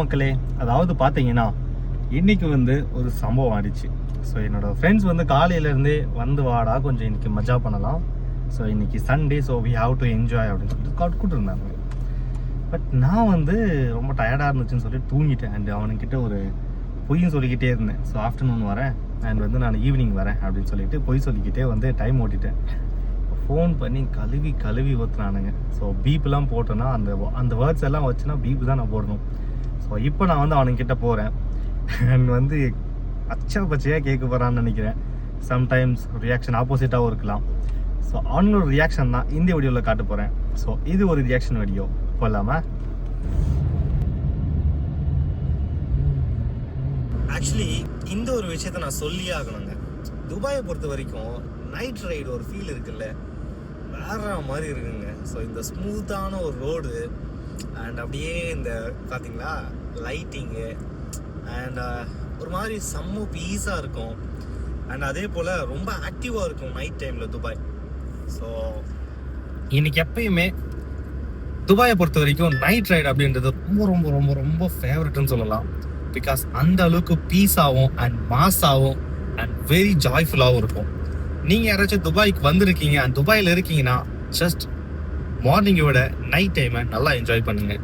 மக்களே, அதாவது பார்த்தீங்கன்னா இன்னைக்கு ஒரு சம்பவம் ஆயிடுச்சு. ஸோ என்னோட ஃப்ரெண்ட்ஸ் காலையிலேருந்தே வாடா கொஞ்சம் இன்னைக்கு மஜா பண்ணலாம், ஸோ இன்னைக்கு Sunday, so we have to enjoy அப்படின்னு சொல்லிட்டு கூப்பிட்டுருந்தாங்க. பட் நான் ரொம்ப டயர்டாக இருந்துச்சுன்னு சொல்லிட்டு தூங்கிட்டேன். அண்ட் அவனுக்கிட்ட ஒரு பொய்யும் சொல்லிக்கிட்டே இருந்தேன். ஸோ ஆஃப்டர்நூன் வரேன் அண்ட் நான் ஈவினிங் வரேன் அப்படின்னு சொல்லிட்டு பொய் சொல்லிக்கிட்டே டைம் ஓட்டிட்டேன். ஃபோன் பண்ணி கழுவி ஊற்றுனானுங்க. ஸோ பீப்லாம் போட்டோன்னா அந்த வேர்ட்ஸ் எல்லாம் வச்சுன்னா பீப்பு தான் நான் போடணும். ஸோ இப்போ நான் அவனுக்கிட்ட போகிறேன் அண்ட் அச்சா பச்சையாக கேட்க போகிறான்னு நினைக்கிறேன். சம்டைம்ஸ் ரியாக்ஷன் ஆப்போசிட்டாகவும் இருக்கலாம். ஸோ அவனோட ரியாக்ஷன் தான் இந்த வீடியோவில் காட்ட போகிறேன். ஸோ இது ஒரு ரியாக்ஷன் வீடியோ போடலாமா? ஆக்சுவலி இந்த ஒரு விஷயத்த நான் சொல்லியே ஆகணுங்க. துபாயை பொறுத்த வரைக்கும் நைட் ரைடு ஒரு ஃபீல் இருக்குல்ல, வேற மாதிரி இருக்குங்க. ஸோ இந்த ஸ்மூத்தான ஒரு ரோடு அண்ட் அப்படியே இந்த பார்த்தீங்களா லைட்டிங்கு அண்ட் ஒரு மாதிரி செம்ம பீஸாக இருக்கும். அண்ட் அதே போல் ரொம்ப ஆக்டிவாக இருக்கும் நைட் டைமில் துபாய். ஸோ இன்னைக்கு எப்பயுமே துபாயை பொறுத்த வரைக்கும் நைட் ரைடு அப்படின்றது ரொம்ப ரொம்ப ரொம்ப ரொம்ப ஃபேவரட்னு சொல்லலாம். பிகாஸ் அந்த அளவுக்கு பீஸாகவும் அண்ட் மாஸாகவும் அண்ட் வெரி ஜாய்ஃபுல்லாகவும் இருக்கும். நீங்கள் யாராச்சும் துபாய்க்கு வந்திருக்கீங்க அண்ட் துபாயில் இருக்கீங்கன்னா ஜஸ்ட் மார்னிங்கை விட நைட் டைமை நல்லா என்ஜாய் பண்ணுங்க.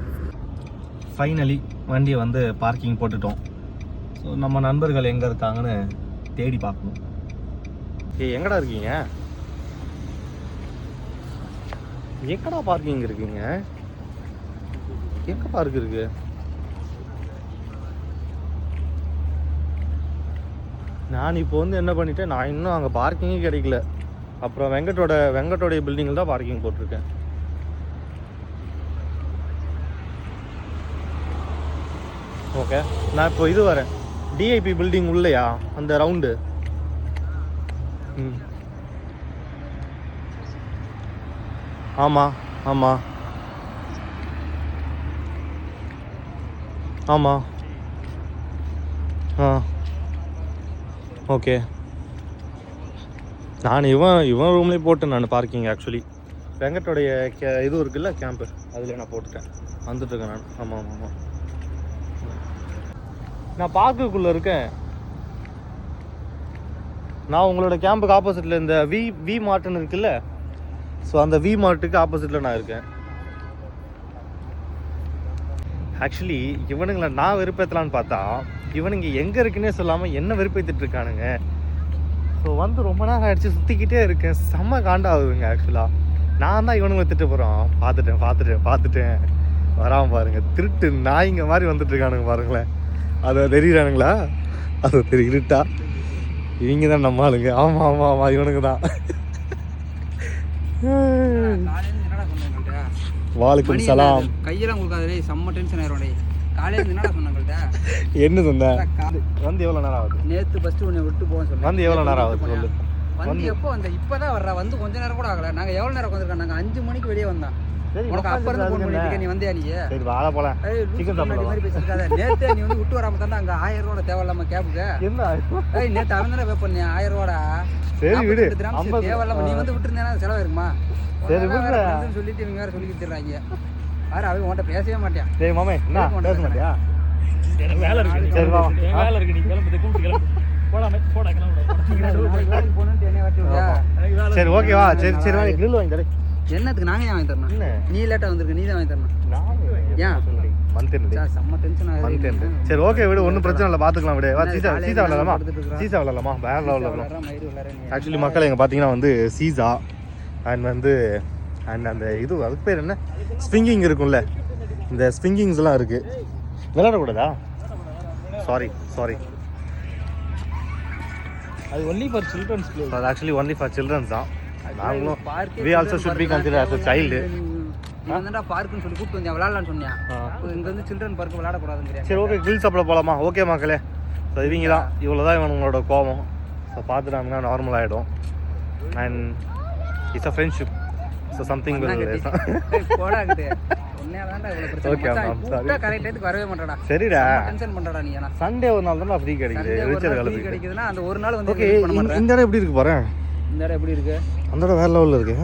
ஃபைனலி வண்டியை பார்க்கிங் போட்டுட்டோம். ஸோ நம்ம நண்பர்கள் எங்கே இருக்காங்கன்னு தேடி பார்க்கணும். எங்கடா இருக்கீங்க? எங்கடா பார்க்கிங் இருக்கீங்க? எங்கே பார்க் இருக்கு? நான் இப்போ என்ன பண்ணிட்டேன், நான் இன்னும் அங்கே பார்க்கிங்கே கிடைக்கல. அப்புறம் வெங்கட்டோடைய பில்டிங்கில் தான் பார்க்கிங் போட்டிருக்கேன். ஓகே, நான் இப்போ இது வரேன் டிஐபி பில்டிங் உள்ளையா அந்த ரவுண்டு. ஆமாம் ஆமாம் ஆமாம் ஆ ஓகே. நான் இவன் ரூம்லேயே போட்டேன் நான் பார்க்கிங். ஆக்சுவலி வெங்கட்டோடைய இது இருக்குல்ல கேம்ப்பு, அதில் நான் போட்டுட்டேன். வந்துட்டுருக்கேன் நான். ஆமாம் ஆமாம் ஆமாம், நான் பார்க்குக்குள்ளே இருக்கேன். நான் உங்களோட கேம்புக்கு ஆப்போசிட்டில் இந்த வி மார்ட்னு இருக்குல்ல, ஸோ அந்த வி மார்ட்டுக்கு ஆப்போசிட்டில் நான் இருக்கேன். ஆக்சுவலி இவனுங்களை நான் வெறுப்பேற்றலான்னு பார்த்தா இவனுங்க எங்கே இருக்குன்னே சொல்லாமல் என்ன வெறுப்பேற்றிட்டு இருக்கானுங்க. ஸோ ரொம்ப நேரம் ஆகிடுச்சு, சுற்றிக்கிட்டே இருக்கேன். செம்ம காண்டாகுதுங்க. ஆக்சுவலாக நான் தான் இவனுங்களை திட்டு போகிறோம். பார்த்துட்டேன் வராமல் பாருங்க, திருட்டு நாய்ங்க மாதிரி வந்துட்டு இருக்கானுங்க பாருங்களேன். அதை தெரியுறானுங்களா? அது இருட்டா இவங்க தான் நம்ம ஆளுங்க. ஆமாம் ஆமாம் ஆமாம், இவனுங்க தான். வாலைக்கும் சலாம். கையெல்லாம் கொடுக்காதே, செம்ம டென்ஷன் ஆயிரும். காலையில என்னடா சொன்னாங்கள்ட்ட? என்ன சொன்ன? எவ்வளோ நேரம் ஆகுது? நேற்று ஃபர்ஸ்ட் உன்னை விட்டு போக சொல்லி எவ்வளோ நேரம் ஆகுது சொல்லு. எப்போ இப்போதான் வர்றா, கொஞ்ச நேரம் கூட ஆகல. நாங்கள் எவ்வளோ நேரம் உட்காந்துருக்கோம்? நாங்கள் 5 மணிக்கு வெளியே வந்தோம். உனக்கு அப்ப இருந்து ஃபோன் பண்ணிட்டு நீ வந்தியா? நீ சரி வாழ போலாம். சிக்கன் சாப்பிட மாதிரி பேசிருக்காத. நேத்து நீ விட்டு வராம தானே அங்க 1000 ரூபாய் தேவையில்லாம கேப்புக்கு. என்ன நேத்து அவன் தானே பே பண்ணி 1000 ரூபாடா. சரி விடு, தேவையில்லாம நீ விட்டுருந்தேன்னா செலவாயிருக்குமா? சரி விடுறேன் சொல்லிட்டு இவங்க வேற சொல்லிக்கிட்டு இருக்காங்க. யாரு அவன் உன்கிட்ட பேசவே மாட்டேன். சரி மாமே, என்ன பேச மாட்டியா? எனக்கு வேலை இருக்கு. சரி வா, வேலை இருக்கு. நீ கிளம்பு, கூப்பிட்டு கிளம்பு. போடா கிளம்பு. போனுட்டு என்ன வாட்டி விடுயா? சரி ஓகே வா. சரி வா, கிரில் வாங்கி தரேன். என்னத்துக்கு நாங்க ஏன் வாங்கி தரணும்? நீ லேட்டா வந்திருக்க, நீ தான் வாங்கி தரணும். ஏன் செம்ம டென்ஷன் ஆகுது. சரி ஓகே விடு, ஒன்றும் பிரச்சனை இல்லை, பார்த்துக்கலாம் விடு. வா சீசா விளாடலாமா? சீசா விளாடலாமா? வேற லெவலில். ஆக்சுவலி மக்கள் எங்கே பார்த்தீங்கன்னா சீசா அண்ட் அண்ட் அந்த இது அதுக்கு பேர் என்ன, ஸ்விங்கிங் இருக்கும்ல, இந்த ஸ்விங்கிங்ஸ்லாம் இருக்குது. விளையாடக்கூடாதா? சாரி, அது ஒன்லி ஃபார் சில்ட்ரன்ஸ் பிளே. அது ஆக்சுவலி ஒன்லி ஃபார் சில்ட்ரன்ஸ் தான். நாங்களும் we also should be considered as a child. நீ வந்துடா பார்க்குன்னு சொல்லி கூப்பிட்டு வந்தேன், விளையாடலான்னு சொன்னேன். இங்கே சில்ட்ரன் பார்க்கு விளையாடக்கூடாதுங்கிறேன். சரி ஓகே, கிரில் சாப்பிட போகலாமா? ஓகே மக்களே, ஸோ இவங்க தான், இவ்வளோ தான் இவங்களோட கோபம். ஸோ பார்த்துட்டாங்கன்னா நார்மல் ஆகிடும். And it's a friendship. So something போடாது. வரவே மாட்டடா. சரிடா, டென்ஷன் பண்றடா நீ. சண்டே ஒரு நாள் தான் ஃப்ரீ கிடைக்குதுன்னா அந்த ஒரு நாள் ஓகே. இந்த இடம் எப்படி இருக்கு பாரு. இந்த இடம் எப்படி இருக்கு? அந்த இடம் வேற லெவலில் இருக்கு.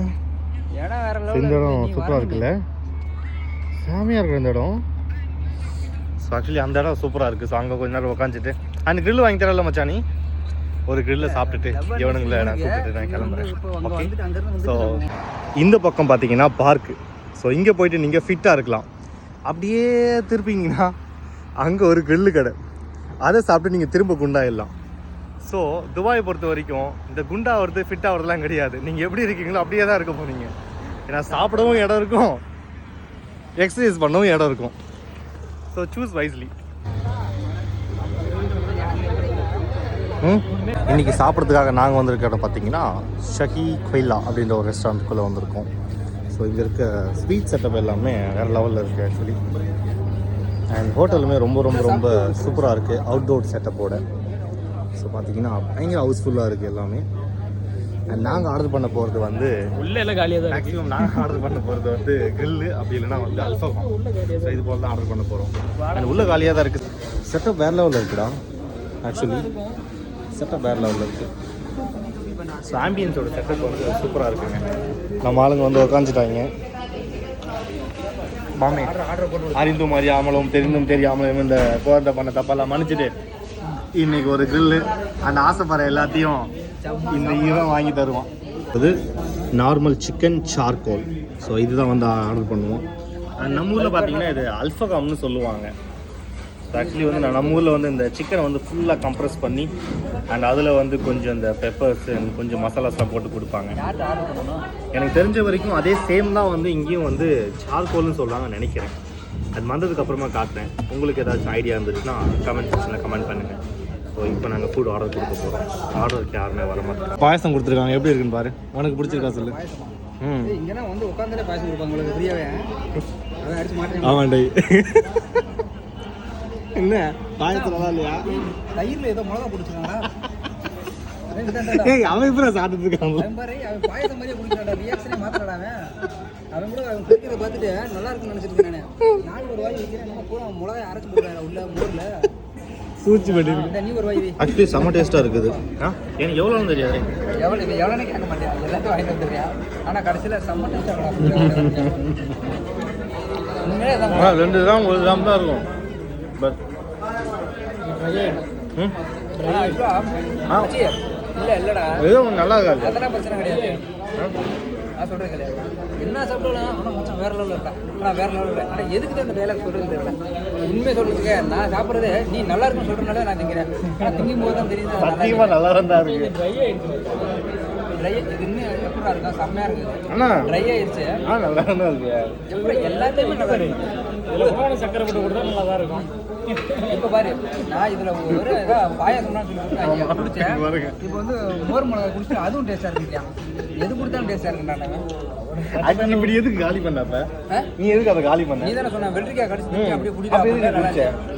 இடம் வேற லெவலில். இந்த இடம் சூப்பராக இருக்குல்ல, சாமியாக இருக்கிற இந்த இடம். ஸோ ஆக்சுவலி அந்த இடம் சூப்பராக இருக்குது. ஸோ அங்கே கொஞ்ச நேரம் உட்காந்துட்டு அந்த கிரில் வாங்கி தரல மச்சானி, ஒரு கிரில்ல சாப்பிட்டுட்டு இவனுங்களை நான் கூப்பிட்டுட்டு நான் கிளம்புறேன். ஓகே, ஸோ இந்த பக்கம் பார்த்தீங்கன்னா பார்க்கு. ஸோ இங்கே போயிட்டு நீங்கள் ஃபிட்டாக இருக்கலாம். அப்படியே திருப்பிங்கன்னா அங்கே ஒரு கிரில்லு கடை, அதை சாப்பிட்டு நீங்கள் திரும்ப குண்டாயிடலாம். ஸோ துபாயை பொறுத்த வரைக்கும் இந்த குண்டாகிறது ஃபிட் ஆகிறதுலாம் கிடையாது. நீங்கள் எப்படி இருக்கீங்களோ அப்படியே தான் இருக்க போகிறீங்க. ஏன்னா சாப்பிடவும் இடம் இருக்கும், எக்ஸசைஸ் பண்ணவும் இடம் இருக்கும். So choose wisely. இன்றைக்கி சாப்பிட்றதுக்காக நாங்கள் வந்திருக்க இடம் பார்த்தீங்கன்னா ஷஹி கொய்லா அப்படின்ற ஒரு ரெஸ்டாரண்ட்டுக்குள்ளே வந்திருக்கோம். ஸோ இங்கே இருக்க ஸ்வீட் செட்டப் எல்லாமே வேறு லெவலில் இருக்குது ஆக்சுவலி. அண்ட் ஹோட்டலுமே ரொம்ப ரொம்ப ரொம்ப சூப்பராக இருக்குது அவுட்டோர் செட்டப்போட. ஸோ பார்த்தீங்கன்னா பயங்கர ஹவுஸ்ஃபுல்லாக இருக்குது எல்லாமே. அண்ட் நாங்கள் ஆர்டர் பண்ண போகிறது வந்து உள்ளே எல்லாம் காலியாக தான் மேக்ஸிமம் நாங்கள் ஆர்டர் பண்ண போகிறது வந்து கிரில்லு, அப்படி இல்லைன்னா வந்து அல்ஃபாகம். ஸோ இது போல் தான் ஆர்டர் பண்ண போகிறோம். அண்ட் உள்ளே காலியாக தான் இருக்குது. செட்டப் வேறு லெவலில் இருக்குடா ஆக்சுவலி, செட்டப் வேறு லெவலில் இருக்குது. ஸோ ஆம்பியன்ஸோட செட்டப் வந்து சூப்பராக இருக்குங்க. நம்ம ஆளுங்க வந்து உட்காந்துட்டாங்க. மாமே அறிந்தும் அறியாமலும் தெரிந்தும் தெரியாமலும் இந்த குழந்தை பண்ண தப்பெல்லாம் மன்னிச்சுட்டு இன்னைக்கு ஒரு கிரில்லு அண்ட் ஆசைப்படுற எல்லாத்தையும் இந்த ஈரம் வாங்கி தருவான். அது நார்மல் சிக்கன் சார்கோல். ஸோ இதுதான் வந்து ஆர்டர் பண்ணுவோம். அண்ட் நம்ம ஊரில் பார்த்தீங்கன்னா இது அல்ஃபகாம்னு சொல்லுவாங்க. ஆக்சுவலி வந்து நம்ம ஊரில் வந்து இந்த சிக்கனை வந்து ஃபுல்லாக கம்ப்ரெஸ் பண்ணி அண்ட் அதில் வந்து கொஞ்சம் இந்த பெப்பர்ஸ் அண்ட் கொஞ்சம் மசாலாஸ்லாம் போட்டு கொடுப்பாங்க. எனக்கு தெரிஞ்ச வரைக்கும் அதே சேம் தான் வந்து இங்கேயும் வந்து சார்கோல்னு சொல்லுவாங்க நினைக்கிறேன். அது வந்ததுக்கப்புறமா காட்டுறேன். உங்களுக்கு ஏதாச்சும் ஐடியா இருந்துச்சுன்னா கமெண்ட் செக்ஷனில் கமெண்ட் பண்ணுங்கள். ஸோ இப்போ நாங்கள் ஃபுட் ஆர்டர் கொடுக்க போகிறோம். ஆர்டருக்கு யாருமே வர மாட்டோம். பாயசம் கொடுத்துருக்காங்க, எப்படி இருக்குன்னு பாரு. உனக்கு பிடிச்சிருக்கா சொல்லு. இங்கன்னா வந்து உட்காந்துலே பாயசம் கொடுப்பாங்க உங்களுக்கு ஃப்ரீயாகவே. அதை அடிச்சு மாட்டேன். ஆமாண்டே. என்ன பாயசம் நல்லா இல்லையா? தயிரில் ஏதோ மிளகா பிடிச்சிருக்காங்களா? அவன் இப்போ சாப்பிட்டு இருக்காங்க. அவன் பாயசம் மாதிரியே குடிக்கிறாடா, ரியாக்ஷனே மாத்திராடாவே. அவன் கூட அவன் குடிக்கிறத பார்த்துட்டு நல்லா இருக்குன்னு நினச்சிருக்கேன். நான் ஒரு வாய் வைக்கிறேன், நம்ம கூட மிளகாய் அரைச்சி போடுறேன் உள்ள மோரில் சூச்சி பண்ணி. நீ ஒரு வாய். ஆக்சுவலி செம்ம டேஸ்ட்டாக இருக்குது. எனக்கு எவ்வளோன்னு தெரியாது. எவ்வளோன்னு கேட்க மாட்டேன், எல்லாத்தையும் வாங்கிட்டு வந்துடுறேன். ஆனால் கடைசியில் செம்ம டேஸ்ட்டாக 2 கிராம் 1 கிராம் தான் இருக்கும். பட் இல்லடா ஏதோ நல்லா இருக்காது. அதெல்லாம் பிரச்சனை கிடையாது. நான் சொல்றது கிடையாது. என்ன சாப்பிடலாம், ஆனால் மச்சான் வேற லெவலில் இருக்கா. ஆனால் வேற லெவலில் இல்லை. ஆனால் எதுக்கு தான் இந்த டைலாக் சொல்றது தெரியல. உண்மையை சொல்றதுக்கு நான் சாப்பிட்றது நீ நல்லா இருக்குன்னு சொல்றதுனால நான் திங்கிறேன். ஆனால் திங்கும் போது தான் தெரியுது சத்தியமாக நல்லா இருந்தா இருக்கு. ட்ரை இது இன்னும் எப்படா இருக்கா, செம்மையா இருக்குது. அண்ணா ட்ரை ஆயிடுச்சு. நல்லா தான் இருக்கு. எப்படி எல்லாத்தையுமே நல்லா இருக்கு. சக்கரை போட்டு கொடுத்தா நல்லா தான் இருக்கும். இப்போ பாரு, நான் இதில் ஒரு பாயாசம்னா சொல்லி குடிச்சேன். இப்போ வந்து மோர் மிளகா குடிச்சிட்டு அதுவும் டேஸ்டாக இருக்குயா. எது கொடுத்தாலும் டேஸ்டாக இருக்குன்றாங்க. இப்படி எதுக்கு காலி பண்ணப்ப? நீ எதுக்கு அதை காலி பண்ண? நீ தானே சொன்ன வெள்ளரிக்காய் கடிச்சு அப்படியே குடிச்சா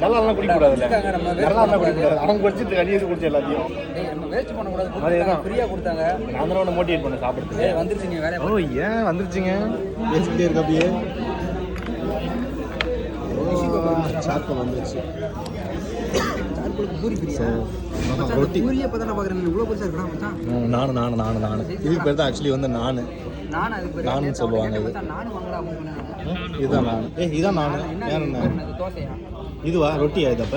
நல்லா குடிக்கக்கூடாது. அவன் குடிச்சிட்டு கடிச்சு குடிச்ச எல்லாத்தையும் நம்ம வேஸ்ட் பண்ணக்கூடாது. ஃப்ரீயாக கொடுத்தாங்க. நான் தான் உன்னை மோட்டிவேட் பண்ண சாப்பிடுறது. வந்துருச்சுங்க வேற. ஓ ஏன் வந்துருச்சுங்க? பேசிக்கிட்டே இருக்க அப்படியே. சார்கோல் வந்துருச்சு. சார்கோலுக்கு பூரி பிரியா? ரொட்டி பூரியே இப்போ தானே பார்க்குறேன். இவ்வளோ பெருசாக இருக்கா மச்சான்? நானு இதுக்கு பேர் தான் ஆக்சுவலி வந்து நானு சொல்லுவாங்க. இது இதுதான் நான். இதான் நான். ஏன் தோசையா? இதுவா ரொட்டியா? இதப்ப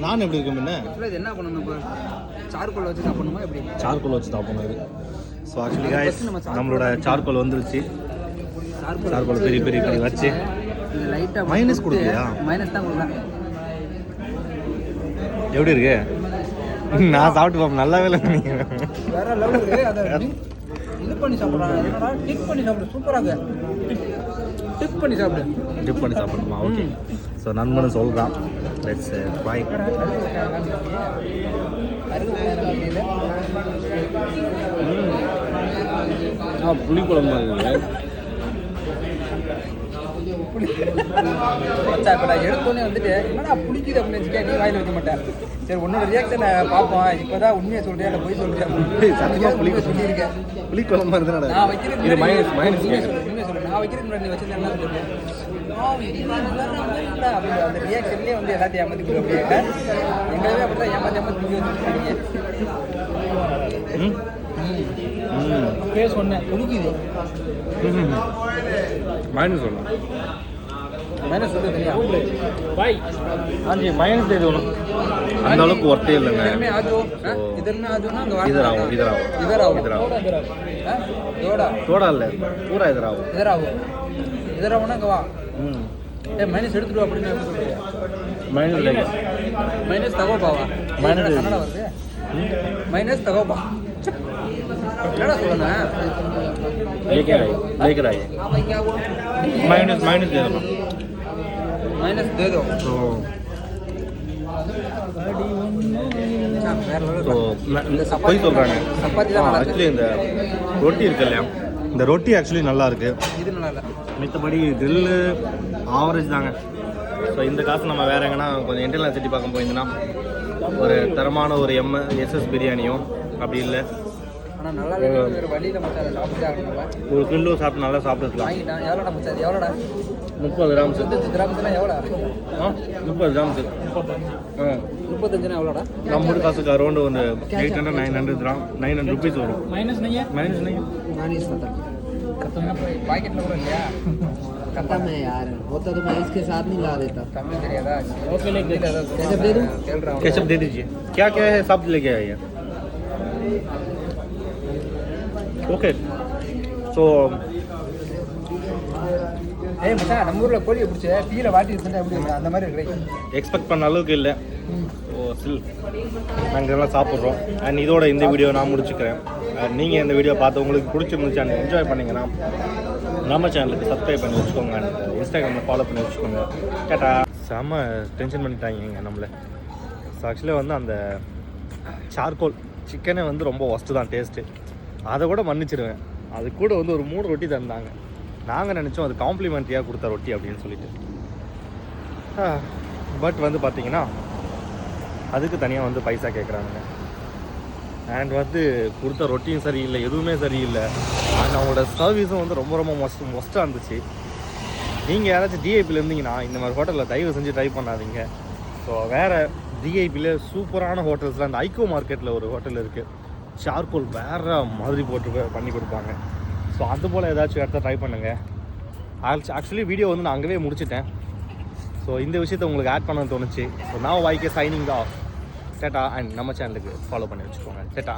நான் எப்படி இருக்கும் முன்ன? என்ன பண்ணணும் இப்போ? சார்கோல் வச்சு சாப்பிடணுமா எப்படி? சார்கோல் வச்சு சாப்பிடணும் இது. ஸோ ஆக்சுவலி காய்ஸ் நம்மளோட சார்கோல் வந்துருச்சு. சார்கோல் பெரிய பெரிய வச்சு மைனஸ் கொடுக்கலையா? மைனஸ் தான் கொடுக்குறேன். எப்படி இருக்கு? நான் சாப்பிட்டு பார்ப்பேன். நல்லாவே இல்லை. வேற லெவலுக்கு அதை இது பண்ணி சாப்பிட்றாங்க. என்னடா டிப் பண்ணி சாப்பிடு. சூப்பராக டிப் பண்ணி சாப்பிடு. டிப் பண்ணி சாப்பிடணுமா? ஓகே. ஸோ நண்பனு சொல்கிறான். Let's try. புளிக்குழம்பு இருக்குது. இப்போ நான் எடுத்தோன்னே வந்துட்டு என்னடா பிடிக்குது அப்படின்னு வச்சுக்கேன். நீ வாயில் வைக்க மாட்டேன். சரி உன்னோட ரியாக்ஷனை பார்ப்போம். இப்போ தான் உண்மையை சொல்கிறேன் இல்லை போய் சொல்கிறேன். சத்தியமாக சொல்லியிருக்கேன். புளிக்குழம்பு இருந்தா நான் வைக்கிறேன். மைனஸ் உண்மையை சொல்கிறேன். நான் வைக்கிறதுக்கு முன்னாடி நீ வச்சுருந்தேன் என்ன சொல்லுவேன் அப்படின்னு அந்த ரியாக்ஷன்லேயே வந்து எல்லாத்தையும் ஏமாற்றி கொடுக்க அப்படியே. எங்களவே அப்படி தான் ஏமாற்றி வச்சுருக்கீங்க. சொன்னேன் பிடிக்குது. மைனஸ் சொல்லலாம். மைனஸ் சொல்லு தனியா பாய் ஆஞ்சி மைனஸ் दे दो ना அந்த அளவுக்கு ஒர்த்தே இல்லைங்க इधर में आ जाओ ना इधर आओ इधर आओ इधर आओ इधर आओ थोड़ा थोड़ा இல்ல पूरा इधर आओ इधर आओ ना गवा ए மைனஸ் எடுத்துட்டு அப்படினா மைனஸ் இல்லைங்க மைனஸ் தகோ பாவா மைனஸ் கன்னட வருது மைனஸ் தகோ பா என்னடா சொல்லுங்க लेकर आइए माइनस माइनस दे दो माइनस दे दो तो போய் சொல்கிறாங்க ஆக்சுவலி இந்த ரொட்டி இருக்கு இல்லையா இந்த ரொட்டி ஆக்சுவலி நல்லா இருக்கு இது நல்லா இல்லை மித்தபடி க்ரில்லு ஆவரேஜ் தாங்க ஸோ இந்த காசு நம்ம வேற எங்கன்னா கொஞ்சம் இன்டர்னல் சிட்டி பார்க்க போயிருந்தோன்னா ஒரு தரமான ஒரு எஸ்எஸ் பிரியாணியும் அப்படி இல்லை ஆனால் நல்லா வேறு வழியில் மச்சான் சாப்பிட்டு ஒரு கிலோ சாப்பிட்டு நல்லா சாப்பிட்டுக்கலாம் வாங்கிட்டான் எவ்வளோடா மச்சான் எவ்வளோடா 30 கிராம்ஸ் 25 கிராம்ஸ்லாம் எவ்வளோ 30 கிராம்ஸ் 35 எவ்வளோடா நம்ம காசுக்கு அரௌண்ட் ஒரு 800 900 கிராம் 900 ருபீஸ் வரும் மைனஸ் नहीं माइनस पैकेट में लिया खत्म है यार होता तो मैं इसके साथ नहीं ला देता समझ रहा ओके लेके कैसे दे दूं चल रहा हूं केचप दे दीजिए क्या क्या है सब लेके आइए ओके सो ஏய் மச்சான் நம்ம ஊர்ல கோழியை பிடிச்சி டீல வாட்டி இருந்தா எப்படி இருக்கும் அந்த மாதிரி இருக்கு எக்ஸ்பெக்ட் பண்ண அளவுக்கு இல்லை ஓ ஸ்டில் நாங்கள் இதெல்லாம் சாப்பிட்றோம் அண்ட் இதோட இந்த வீடியோ நான் முடிச்சுக்கிறேன் நீங்கள் இந்த வீடியோ பார்த்து உங்களுக்கு பிடிச்சிருந்துச்சு அண்ட் என்ஜாய் பண்ணிங்கன்னா நம்ம சேனலுக்கு சப்ஸ்கிரைப் பண்ணி வச்சுக்கோங்க அண்ட் இன்ஸ்டாகிராமில் ஃபாலோ பண்ணி வச்சுக்கோங்க கேட்டா செம்ம டென்ஷன் பண்ணிட்டாங்க நம்மளை ஸோ ஆக்சுவலாக வந்து அந்த சார்கோல் சிக்கனே வந்து ரொம்ப ஒஸ்ட்டு தான் டேஸ்ட்டு அதை கூட மன்னிச்சிடுவேன் அது கூட வந்து ஒரு 3 ரொட்டி தந்தாங்க நாங்கள் நினச்சோம் அது காம்ப்ளிமெண்ட்ரியாக கொடுத்த ரொட்டி அப்படின்னு சொல்லிட்டு பட் வந்து பார்த்திங்கன்னா அதுக்கு தனியாக வந்து பைசா கேட்குறாங்க அண்ட் வந்து கொடுத்த ரொட்டியும் சரியில்லை எதுவுமே சரியில்லை அண்ட் அவங்களோட சர்வீஸும் வந்து ரொம்ப ரொம்ப மொஸ்ட்டாக இருந்துச்சு நீங்கள் யாராச்சும் டிஐபியில் இருந்தீங்கன்னா இந்த மாதிரி ஹோட்டலில் தயவு செஞ்சு ட்ரை பண்ணாதீங்க ஸோ வேறு டிஐபியில் சூப்பரான ஹோட்டல்ஸில் அந்த ஐகோ மார்க்கெட்டில் ஒரு ஹோட்டல் இருக்குது சார்கோல் வேறு மாதிரி போட்டு பண்ணி கொடுப்பாங்க ஸோ அது போல் ஏதாச்சும் இடத்த ட்ரை பண்ணுங்கள் ஆக்சுவலி வீடியோ வந்து நான் அங்கேயே முடிச்சிட்டேன் ஸோ இந்த விஷயத்தை உங்களுக்கு ஆட் பண்ண தோணுச்சு ஸோ நான் வாய்க்கே சைனிங் ஆஃப் டேட்டா அண்ட் நம்ம சேனலுக்கு ஃபாலோ பண்ணி வச்சுக்கோங்க டேட்டா